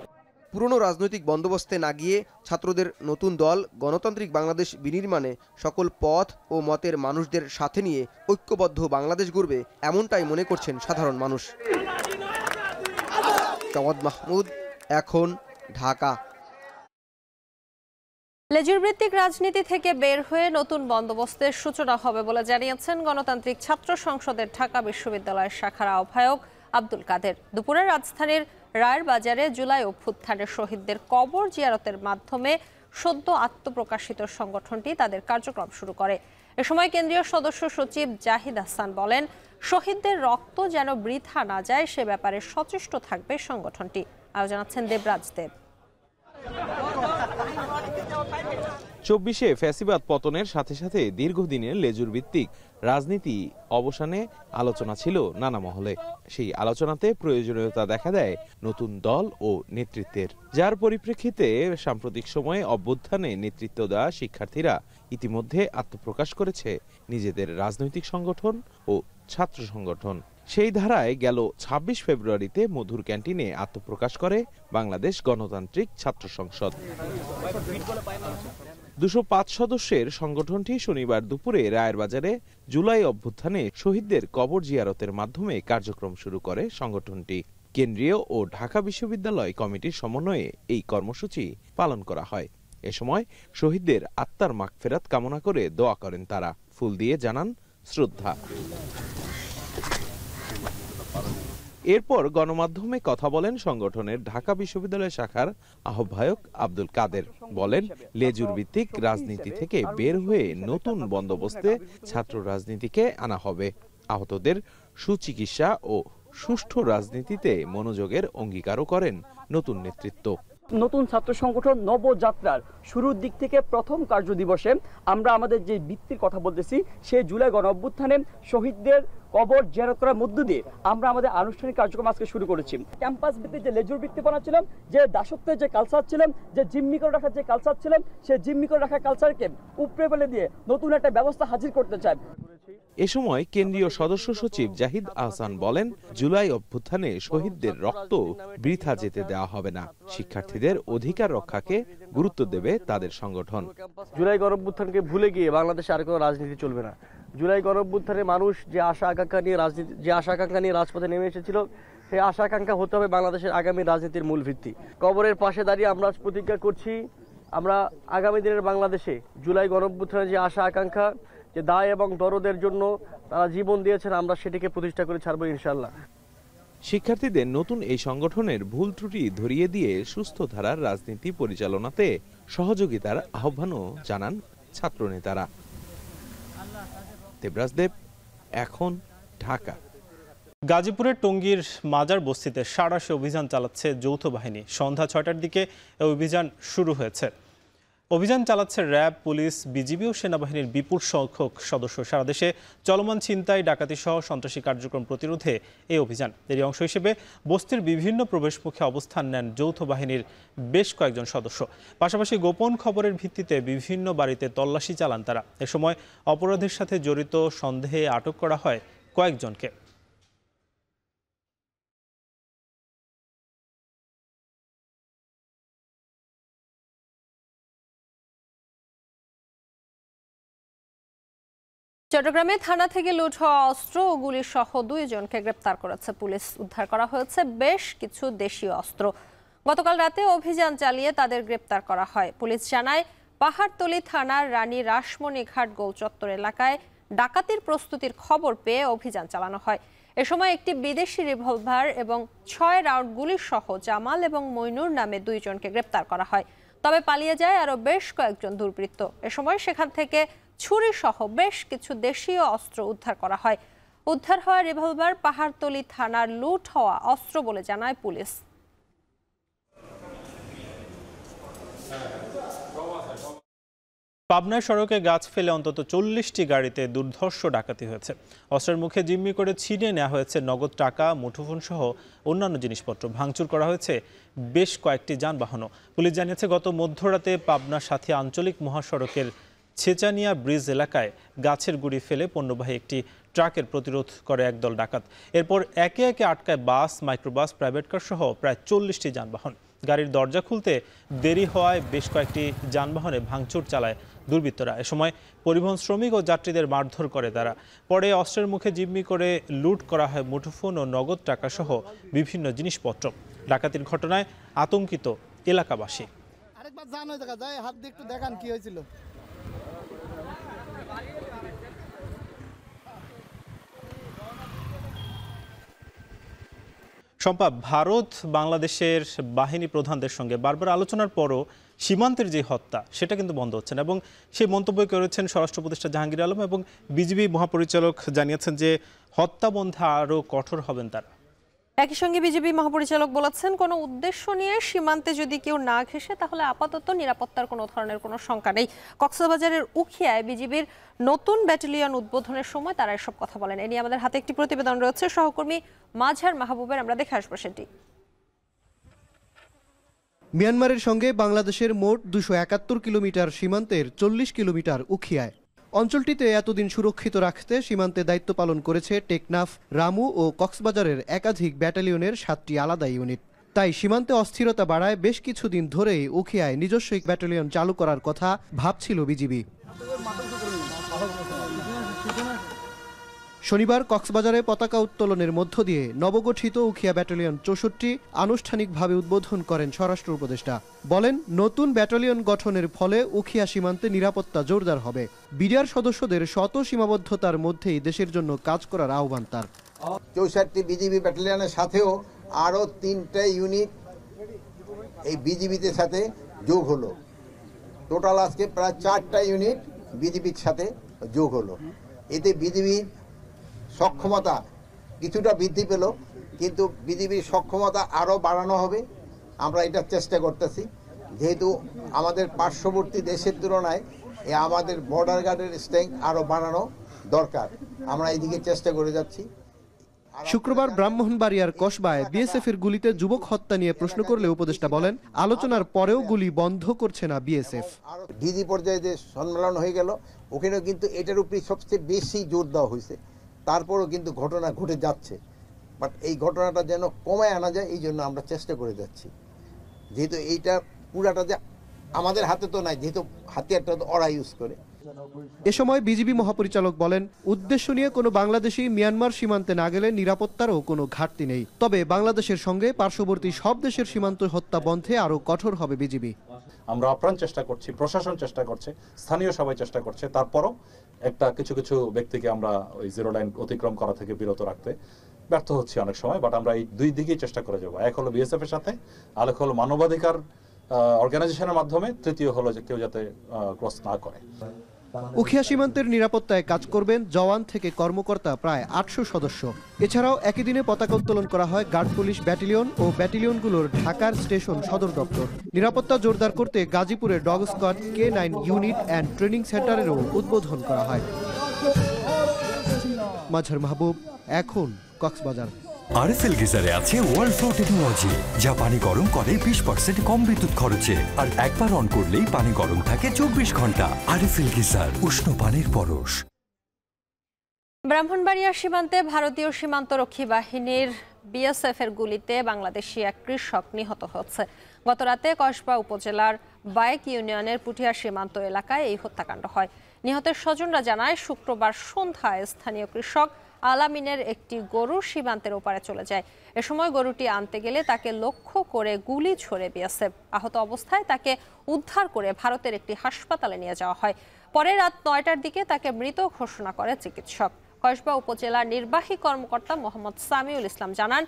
পুরনো রাজনৈতিক বন্দোবস্তে না গিয়ে ছাত্রদের নতুন দল গণতান্ত্রিক বাংলাদেশ বিনির্মাণে সকল পথ ও মতের মানুষদের সাথে নিয়ে ঐক্যবদ্ধ বাংলাদেশ গড়বে, এমনটাই মনে করছেন সাধারণ মানুষ। জাওয়াদ মাহমুদ, এখন, ঢাকা। লেজুর ভিত্তিক রাজনীতি থেকে বের হয়ে নতুন বন্দোবস্তের সূচনা হবে বলে জানিয়েছেন গণতান্ত্রিক ছাত্র সংসদের ঢাকা বিশ্ববিদ্যালয়ের শাখার আহ্বায়ক আব্দুল কাদের। দুপুরে রাজধানীর রায়ের বাজারে জুলাই অভ্যুত্থানের শহীদদের কবর জিয়ারতের মাধ্যমে সদ্য আত্মপ্রকাশিত সংগঠনটি তাদের কার্যক্রম শুরু করে। এ সময় কেন্দ্রীয় সদস্য সচিব জাহিদ হাসান বলেন, শহীদদের রক্ত যেন বৃথা না যায় সে ব্যাপারে সচেষ্ট থাকবে সংগঠনটি। আরও জানাচ্ছেন দেবরাজ দেব। ২৪শে ফ্যাসিবাদ পতনের সাথে সাথে দীর্ঘদিনের লেজুর ভিত্তিক রাজনীতি অবসানে আলোচনা ছিল নানা মহলে। সেই আলোচনাতে প্রয়োজনীয়তা দেখা দেয় নতুন দল ও নেতৃত্বের, যার পরিপ্রেক্ষিতে সাম্প্রতিক সময়ে অভ্যুত্থানে নেতৃত্ব দেওয়া শিক্ষার্থীরা ইতিমধ্যে আত্মপ্রকাশ করেছে নিজেদের রাজনৈতিক সংগঠন ও ছাত্র সংগঠন। সেই ধারায় গেল ২৬ ফেব্রুয়ারিতে মধুর ক্যান্টিনে আত্মপ্রকাশ করে বাংলাদেশ গণতান্ত্রিক ছাত্র সংসদ। ২০৫ সদস্যের সংগঠনটি শনিবার দুপুরে রায়ের বাজারে জুলাই অভ্যুত্থানে শহীদদের কবর জিয়ারতের মাধ্যমে কার্যক্রম শুরু করে সংগঠনটি। কেন্দ্রীয় ও ঢাকা বিশ্ববিদ্যালয় কমিটির সমন্বয়ে এই কর্মসূচি পালন করা হয়। এ সময় শহীদদের আত্মার মাগফিরাত কামনা করে দোয়া করেন তারা, ফুল দিয়ে জানান শ্রদ্ধা। এরপর গণমাধ্যমে কথা বলেন সংগঠনের ঢাকা বিশ্ববিদ্যালয় শাখার আহ্বায়ক আব্দুল কাদের। বলেন, লেজুর ভিত্তিক রাজনীতি থেকে বের হয়ে নতুন বন্দোবস্তে ছাত্র রাজনীতিকে আনা হবে। আহতদের সুচিকিৎসা ও সুষ্ঠু রাজনীতিতে মনোযোগের অঙ্গীকারও করেন নতুন নেতৃত্ব। নতুন ছাত্র সংগঠন নবযাত্রার শুরুর দিক থেকে প্রথম কার্য দিবসে আমরা আমাদের যে ভিত্তির কথা বলতেছি, সেই জুলাই গণ অভ্যুত্থানে শহীদদের কবর জিয়ারত করার মধ্য দিয়ে আমরা আমাদের আনুষ্ঠানিক কার্যক্রম আজকে শুরু করেছি। ক্যাম্পাস ভিত্তিক যে লেজুর ভিত্তিপনা ছিলাম, যে দাসত্বের যে কালচার ছিলাম, যে জিম্মি করে রাখার যে কালচার ছিলাম, সেই জিম্মি করে রাখার কালচারকে উপরে ফেলে দিয়ে নতুন একটা ব্যবস্থা হাজির করতে চাই। এ সময় কেন্দ্রীয় সদস্য সচিব জাহিদ আহসান বলেন, জুলাই অভ্যুত্থানে শহীদদের রক্ত বৃথা যেতে দেওয়া হবে না। শিক্ষার্থীদের অধিকার রক্ষাকে গুরুত্ব দেবে তাদের সংগঠন। জুলাই গণ অভ্যুত্থানকে ভুলে গিয়ে বাংলাদেশে আর কোনো রাজনীতি চলবে না। জুলাই গণ অভ্যুত্থানে মানুষ যে আশা আকাঙ্ক্ষা নিয়ে রাজপথে নেমে এসেছিল, সেই আশা আকাঙ্ক্ষা হতে হবে বাংলাদেশের আগামী রাজনীতির মূল ভিত্তি। কবরের পাশে দাঁড়িয়ে আমরা প্রতিজ্ঞা করছি, আমরা আগামী দিনের বাংলাদেশে জুলাই গণ অভ্যুত্থানের যে আশা আকাঙ্ক্ষা, যে দায় এবং দরদের জন্য তারা জীবন দিয়েছেন, আমরা সেটিকে প্রতিষ্ঠা করে ছাড়বো ইনশাআল্লাহ। শিক্ষার্থীদের নতুন এই সংগঠনের ভুল ত্রুটি ধরিয়ে দিয়ে সুস্থ ধারার রাজনীতি পরিচালনাতে সহযোগিতার আহ্বানও জানান ছাত্রনেতারা। দেবরাজ দেব, এখন, ঢাকা। গাজীপুরের টঙ্গীর মাজার বস্তিতে সাঁড়াশি অভিযান চালাচ্ছে যৌথ বাহিনী। সন্ধ্যা ৬টার দিকে এই অভিযান শুরু হয়েছে। অভিযান চালাচ্ছে র্যাব, পুলিশ, বিজিবি ও সেনাবাহিনীর বিপুল সংখ্যক সদস্য। সারা দেশে চলমান ছিনতাই, ডাকাতি সহ সন্ত্রাসী কার্যক্রম প্রতিরোধে এই অভিযান। এরই অংশ হিসেবে বস্তির বিভিন্ন প্রবেশমুখে অবস্থান নেন যৌথ বাহিনীর বেশ কয়েকজন সদস্য। পাশাপাশি গোপন খবরের ভিত্তিতে বিভিন্ন বাড়িতে তল্লাশি চালান তারা। এ সময় অপরাধের সাথে জড়িত সন্দেহে আটক করা হয় কয়েকজনকে। চট্টগ্রামে থানা থেকে লুট হওয়া অস্ত্র ও গুলি সহ 2 জনকে গ্রেপ্তার করেছে পুলিশ। উদ্ধার করা হয়েছে বেশ কিছু দেশীয় অস্ত্র। গতকাল রাতে অভিযান চালিয়ে তাদের গ্রেপ্তার করা হয়। পুলিশ জানায়, পাহাড়তলী থানার রানী রাসমণি ঘাট গোলচত্বর এলাকায় ডাকাতির প্রস্তুতির খবর পেয়ে অভিযান চালানো হয়। এ সময় একটি বিদেশি রিভলভার এবং 6 রাউন্ড গুলি সহ জামাল এবং মইনুর নামে 2 জনকে গ্রেপ্তার করা হয়। তবে পালিয়ে যায় আরও বেশ কয়েকজন দুর্বৃত্ত। এ সময় সেখান থেকে ছুরি সহ বেশ কিছু দেশীয় অস্ত্র উদ্ধার করা হয়। উদ্ধার হওয়া রিভলভার পাহাড়তলী থানার লুট হওয়া অস্ত্র বলে জানায় পুলিশ। পাবনায় সড়কে গাছ ফেলে অন্তত 40টি গাড়িতে দুর্ধর্ষ ডাকাতি হয়েছে। অস্ত্রের মুখে জিম্মি করে ছিনিয়ে নেওয়া হয়েছে নগদ টাকা, মুঠোফোন সহ অন্যান্য জিনিসপত্র। ভাঙচুর করা হয়েছে বেশ কয়েকটি যানবাহনও। পুলিশ জানিয়েছে, গত মধ্যরাতে পাবনা সাথী আঞ্চলিক মহাসড়কের ছেচানিয়া ব্রিজ এলাকায় গাছের গুঁড়ি ফেলে পণ্যবাহী একটি ট্রাকের প্রতিরোধ করে একদল ডাকাত। এরপর একে একে আটকায় বাস, মাইক্রোবাস, প্রাইভেট কার সহ প্রায় 40টি যানবাহন। গাড়ির দরজা খুলতে দেরি হওয়ায় বেশ কয়েকটি যানবাহনে ভাঙচুর চালায় দুর্বৃত্তরা। এ সময় পরিবহন শ্রমিক ও যাত্রীদের মারধর করে তারা। পরে অস্ত্রের মুখে জিম্মি করে লুট করা হয় মুঠোফোন ও নগদ টাকা সহ বিভিন্ন জিনিসপত্র। ডাকাতির ঘটনায় আতঙ্কিত এলাকাবাসী। আরেকবার জানো দেখা যায়, হাত দিয়ে একটু দেখান কি হয়েছিল। শম্পা, ভারত বাংলাদেশের বাহিনী প্রধানদের সঙ্গে বারবার আলোচনার পরও সীমান্তের যে হত্যা সেটা কিন্তু বন্ধ হচ্ছে না, এবং সেই মন্তব্য করেছেন স্বরাষ্ট্র উপদেষ্টা জাহাঙ্গীর আলম, এবং বিজিবি মহাপরিচালক জানিয়েছেন যে হত্যা বন্ধে আরও কঠোর হবেন তারা। একই সঙ্গে বিজিবি মহাপরিচালক বলেছেন, কোনো উদ্দেশ্য নিয়ে সীমান্তে যদি কেউ না ঘেঁষে তাহলে আপাতত নিরাপত্তার কোনো ধরনের কোনো শঙ্কা নেই। কক্সবাজারের উখিয়ায় বিজিবির নতুন ব্যাটালিয়ন উদ্বোধনের সময় তারা এসব কথা বলেন। এ নিয়ে আমাদের হাতে একটি প্রতিবেদন রয়েছে, সহকর্মী মাঝার মাহবুবের, আমরা দেখে আসবো সেটি। মিয়ানমারের সঙ্গে বাংলাদেশের মোট 271 কিলোমিটার সীমান্তের 40 কিলোমিটার উখিয়ায়। অঞ্চলটিতে এতদিন সুরক্ষিত রাখতে সীমান্তে দায়িত্ব পালন করেছে টেকনাফ, রামু ও কক্সবাজারের একাধিক ব্যাটালিয়নের 7টি আলাদা ইউনিট। তাই সীমান্তে অস্থিরতা বাড়ায় বেশ কিছুদিন ধরেই উখিয়ায় নিজস্ব ব্যাটালিয়ন চালু করার কথা ভাবছিল বিজিবি। শনিবার কক্সবাজারে পতাকা উত্তোলনের মধ্য দিয়ে নবগঠিত উখিয়া ব্যাটালিয়ন 64 আনুষ্ঠানিকভাবে উদ্বোধন করেন স্বরাষ্ট্র উপদেষ্টা। বলেন, নতুন ব্যাটালিয়ন গঠনের ফলে উখিয়া সীমান্তে নিরাপত্তা জোরদার হবে। বিডিআর সদস্যদের শত সীমাবদ্ধতার মধ্যেই দেশের জন্য কাজ করার আহ্বান তার। 64টি বিজিবি ব্যাটালিয়নের সাথেও আরও 3টা ইউনিট এই বিজিবিতে সাথে যোগ হলো। টোটাল আজকে প্রায় 4টা ইউনিট বিজিবির সাথে যোগ হলো। এতে বিজিবির সক্ষমতা কিছুটা বৃদ্ধি পেল, কিন্তু বিজিবির সক্ষমতা আরও বাড়ানো হবে। আমরা এটা চেষ্টা করতেছি, যেহেতু আমাদের পার্শ্ববর্তী দেশের তুলনায় আমাদের বর্ডার গার্ডের স্ট্রেংথ আরও বাড়ানো দরকার। আমরা এইদিকে চেষ্টা করে যাচ্ছি। শুক্রবার ব্রাহ্মণবাড়িয়ার কসবায় বিএসএফের গুলিতে যুবক হত্যা নিয়ে প্রশ্ন করলে উপদেষ্টা বলেন, আলোচনার পরেও গুলি বন্ধ করছে না বিএসএফ। ডিজি পর্যায়ে যে সম্মেলন হয়ে গেল, ওখানেও কিন্তু এটার উপরে সবচেয়ে বেশি জোর দেওয়া হয়েছে। তারপরও কিন্তু ঘটনা ঘটে যাচ্ছে, বাট এই ঘটনাটা যেন কমায় আনা যায়, এই জন্য আমরা চেষ্টা করে যাচ্ছি। যেহেতু এইটা পুরাটা যে আমাদের হাতে তো নাই, যেহেতু হাতিয়ারটা তো ওরা ইউজ করে, এ সময় বিজিবি মহাপরিচালক বলেন, উদ্দেশ্য নিয়ে কোনো বাংলাদেশি মিয়ানমার সীমান্তে না গেলে নিরাপত্তারও কোনো ঘাটতি নেই। তবে বাংলাদেশের সঙ্গে পার্শ্ববর্তী সব দেশের সীমান্ত হত্যা বন্ধে আরও কঠোর হবে বিজিবি। আমরা আপ্রাণ চেষ্টা করছি, প্রশাসন চেষ্টা করছে, স্থানীয় সবাই চেষ্টা করছে, তারপরও কিছু কিছু ব্যক্তিকে আমরা ওই জিরো লাইন অতিক্রম করা থেকে বিরত রাখতে ব্যর্থ হচ্ছে অনেক সময়। বাট আমরা এই দুই দিকেই চেষ্টা করে যাবো। এক হলো বিএসএফ এর সাথে, আরেক হলো মানবাধিকার অর্গানাইজেশনের মাধ্যমে, তৃতীয় হলো যে কেউ যাতে ক্রস না করে। উখিয়া সীমান্তের নিরাপত্তায় কাজ করবেন জওয়ান থেকে কর্মকর্তা প্রায় 800 সদস্য। এছাড়াও একই দিনে পতাকা উত্তোলন করা হয় গার্ড পুলিশ ব্যাটালিয়ন ও ব্যাটালিয়নগুলোর ঢাকার স্টেশন সদর দপ্তর। নিরাপত্তা জোরদার করতে গাজীপুরে ডগ স্কোয়াড K9 ইউনিট অ্যান্ড ট্রেনিং সেন্টারেরও উদ্বোধন করা হয়। মাজহার মাহবুব, এখন কক্সবাজার। আরএফএল গিজারে আছে ওয়ার্ল্ড ফ্লো টেকনোলজি, যা পানি গরম করে 20% কম বিদ্যুৎ খরচে, আর একবার অন করলেই পানি গরম থাকে 24 ঘন্টা। আরএফএল গিজার, উষ্ণ পানির পরশ। ব্রাহ্মণবাড়িয়া সীমান্তে ভারতীয় সীমান্তরক্ষী বাহিনীর বিএসএফ এর গুলিতে বাংলাদেশি এক কৃষক নিহত হয়েছে। গতরাতে কসবা উপজেলার বায়েক ইউনিয়নের পুঠিয়া সীমান্ত এলাকায় এই হত্যাকাণ্ড হয়। নিহতের স্বজনরা জানায়, শুক্রবার সন্ধ্যায় স্থানীয় কৃষক আলামিনের একটি গরু সীমান্তের ওপারে চলে যায়। এ সময় গরুটি আনতে গেলে তাকে লক্ষ্য করে গুলি ছোড়ে বিএসএফ। আহত অবস্থায় তাকে উদ্ধার করে ভারতের একটি হাসপাতালে নিয়ে যাওয়া হয়। পরে রাত 9টার দিকে তাকে মৃত ঘোষণা করে চিকিৎসক। কসবা উপজেলার নির্বাহী কর্মকর্তা মোহাম্মদ সামিউল ইসলাম জানান,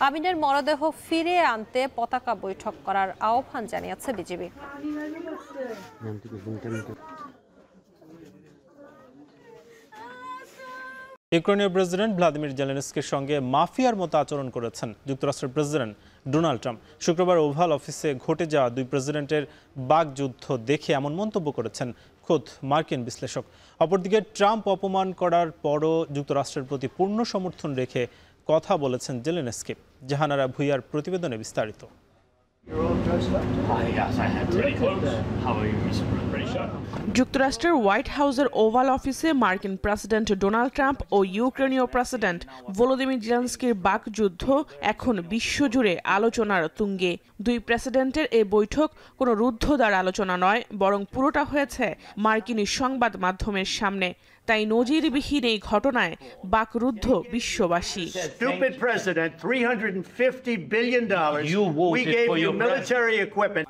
আমিনের মরদেহ ফিরে আনতে পতাকা বৈঠক করার আহ্বান জানিয়েছে বিজিবি। ইউক্রেনীয় প্রেসিডেন্ট ভ্লাদিমির জেলেনস্কির সঙ্গে মাফিয়ার মতো আচরণ করেছেন যুক্তরাষ্ট্রের প্রেসিডেন্ট ডোনাল্ড ট্রাম্প। শুক্রবার ওভাল অফিসে ঘটে যাওয়া দুই প্রেসিডেন্টের বাকযুদ্ধ দেখে এমন মন্তব্য করেছেন খোদ মার্কিন বিশ্লেষক। অপরদিকে ট্রাম্প অপমান করার পরও যুক্তরাষ্ট্রের প্রতি পূর্ণ সমর্থন রেখে কথা বলেছেন জেলেনস্কি। জাহানারা ভুইয়ার প্রতিবেদনে বিস্তারিত। যুক্তরাষ্ট্রের হোয়াইট হাউসের ওভাল অফিসে মার্কিন প্রেসিডেন্ট ডোনাল্ড ট্রাম্প ও ইউক্রেনীয় প্রেসিডেন্ট ভলোদিমির জেলেনস্কির বাকযুদ্ধ এখন বিশ্বজুড়ে আলোচনার তুঙ্গে। দুই প্রেসিডেন্টের এই বৈঠক কোনো রুদ্ধদ্বার আলোচনা নয়, বরং পুরোটা হয়েছে মার্কিন সংবাদ মাধ্যমের সামনে। তাই নজিরবিহীন এই ঘটনায় বাকরুদ্ধ বিশ্ববাসী।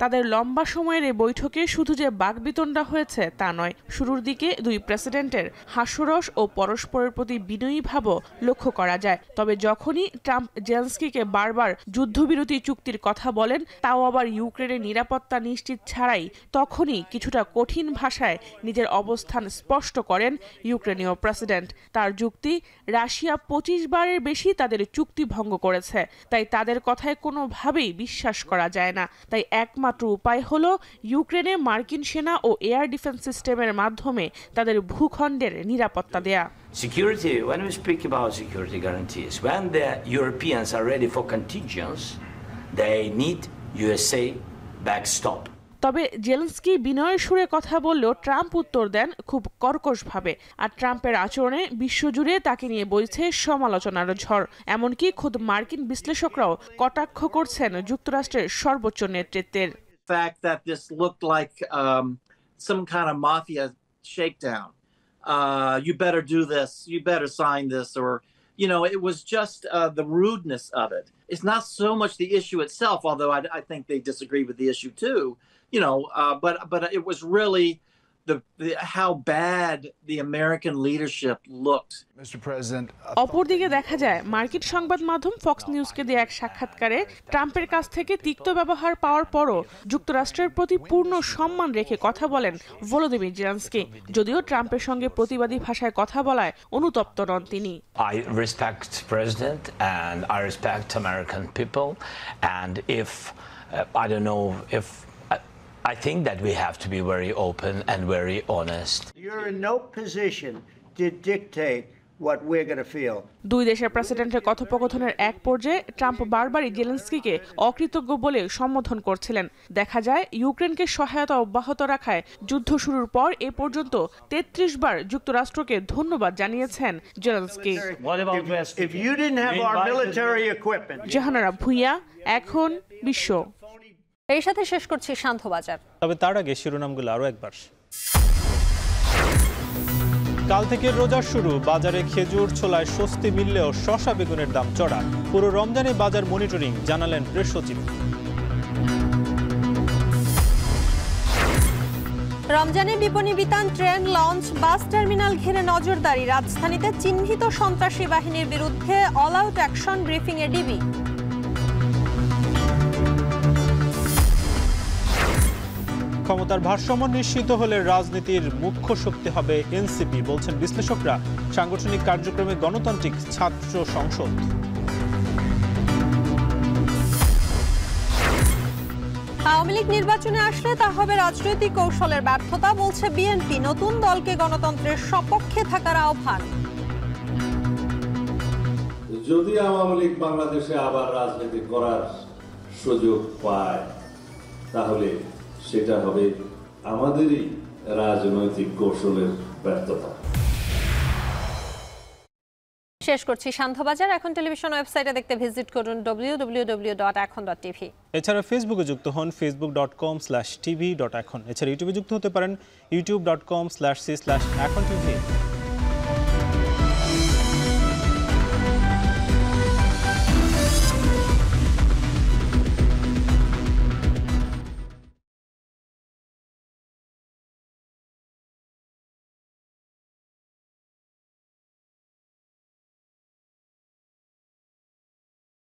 তাদের লম্বা সময়ের এই বৈঠকে শুধু যে বাকবিতণ্ডা হয়েছে তা নয়, শুরুর দিকে দুই প্রেসিডেন্টের হাস্যরস ও পরস্পরের প্রতি বিনয়ী ভাবও লক্ষ্য করা যায়। তবে যখনই ট্রাম্প জেলেনস্কিকে বারবার যুদ্ধবিরতি চুক্তির কথা বলেন, তাও আবার ইউক্রেনের নিরাপত্তা নিশ্চিত ছাড়াই, তখনই কিছুটা কঠিন ভাষায় নিজের অবস্থান স্পষ্ট করেন ইউক্রেনীয় প্রেসিডেন্ট। তার যুক্তি, রাশিয়া 25 বারের বেশি তাদের চুক্তি ভঙ্গ করেছে, তাই তাদের কথায় কোনোভাবেই বিশ্বাস করা যায় না। তাই একমাত্র উপায় হলো ইউক্রেনে মার্কিন সেনা ও এয়ার ডিফেন্স সিস্টেমের মাধ্যমে তাদের ভূখণ্ডের নিরাপত্তা দেয়া। Security, when we speak about security guarantees, when the Europeans are ready for contingents, they need USA backstop. তবে জেলেনস্কি বিনয়ের সুরে কথা বললেও ট্রাম্প উত্তর দেন খুব কর্কশভাবে। আর ট্রাম্পের আচরণে বিশ্বজুড়ে তাকে নিয়ে বইছে সমালোচনার ঝড়। এমনকি খোদ মার্কিন বিশ্লেষকরাও কটাক্ষ করছেন যুক্তরাষ্ট্রের সর্বোচ্চ নেতৃত্বের। fact that this looked like some kind of mafia shakedown. You better do this, you better sign this, or it was just the rudeness of it. It's not so much the issue itself, although I think they disagree with the issue too. But it was really how bad the American leadership looked. Mr. President, অপরদিকে দেখা যায় মার্কিন সংবাদ মাধ্যম Fox নিউজকে দেয়া এক সাক্ষাৎকারে ট্রাম্পের কাছ থেকে তিক্ত ব্যবহার পাওয়ার পরও যুক্তরাষ্ট্রের প্রতি পূর্ণ সম্মান রেখে কথা বলেন ভলোদিমির জেলেনস্কি। যদিও ট্রাম্পের সঙ্গে প্রতিবাদী ভাষায় কথা বলায় অনুতপ্ত নন তিনি। I respect President and I respect American people, and if I don't know if I think that we have to be very open and very honest. You're in no position to dictate what we're going to feel. দুই দেশের প্রেসিডেন্টের কথোপকথনের এক পর্যায়ে Trump বারবারই জেলেনস্কিকে অকৃতজ্ঞ বলে সম্বোধন করছিলেন। দেখা যায় ইউক্রেনকে সহায়তা অব্যাহত রাখায় যুদ্ধ শুরুর পর এ পর্যন্ত 33 বার যুক্তরাষ্ট্রকে ধন্যবাদ জানিয়েছেন জেলেনস্কি। জাহানারা ভুইয়া, এখন বিশ্ব। এই সাথে শেষ করছি শান্ত বাজার। তবে তার আগে শিরোনামগুলো আরো একবার। কাল থেকে রোজা শুরু, বাজারে খেজুর ছোলায় স্বস্তি মিললেও শসা বেগুনের দাম চড়া। পুরো রমজানে বাজার মনিটরিং, জানালেন প্রেস সচিব। রমজানে বিপণী বিতান, ট্রেন, লঞ্চ, বাস টার্মিনাল ঘিরে নজরদারি। রাজধানীতে চিহ্নিত সন্ত্রাসী বাহিনীর বিরুদ্ধে অল আউট অ্যাকশন ব্রিফিংয়ে ডিবি। ক্ষমতার ভারসাম্য নিশ্চিত হলে রাজনীতির মুখ্য শক্তি হবে এনসিপি, বলছেন বিশ্লেষকরা। সাংগঠনিক কার্যক্রমে গণতান্ত্রিক ছাত্র সংসদ। আওয়ামী লীগ নির্বাচনে আসলে তা হবে রাজনৈতিক কৌশলের ব্যর্থতা, বলছে বিএনপি। নতুন দলকে গণতন্ত্রের সপক্ষে থাকার আহ্বান। যদি আওয়ামী লীগ বাংলাদেশে আবার রাজনীতি করার সুযোগ পায়, তাহলে সেটা হবে আমাদেরই রাজনৈতিক কৌশলের ব্যর্থতা। শেষ করছি শান্তবাজার। এখন টেলিভিশন ওয়েবসাইটে দেখতে ভিজিট করুন www.ekhon.tv। এছাড়া ফেসবুকে যুক্ত হন facebook.com/tv.ekhon। এছাড়া ইউটিউবে যুক্ত হতে পারেন youtube.com/c/ekhon tv।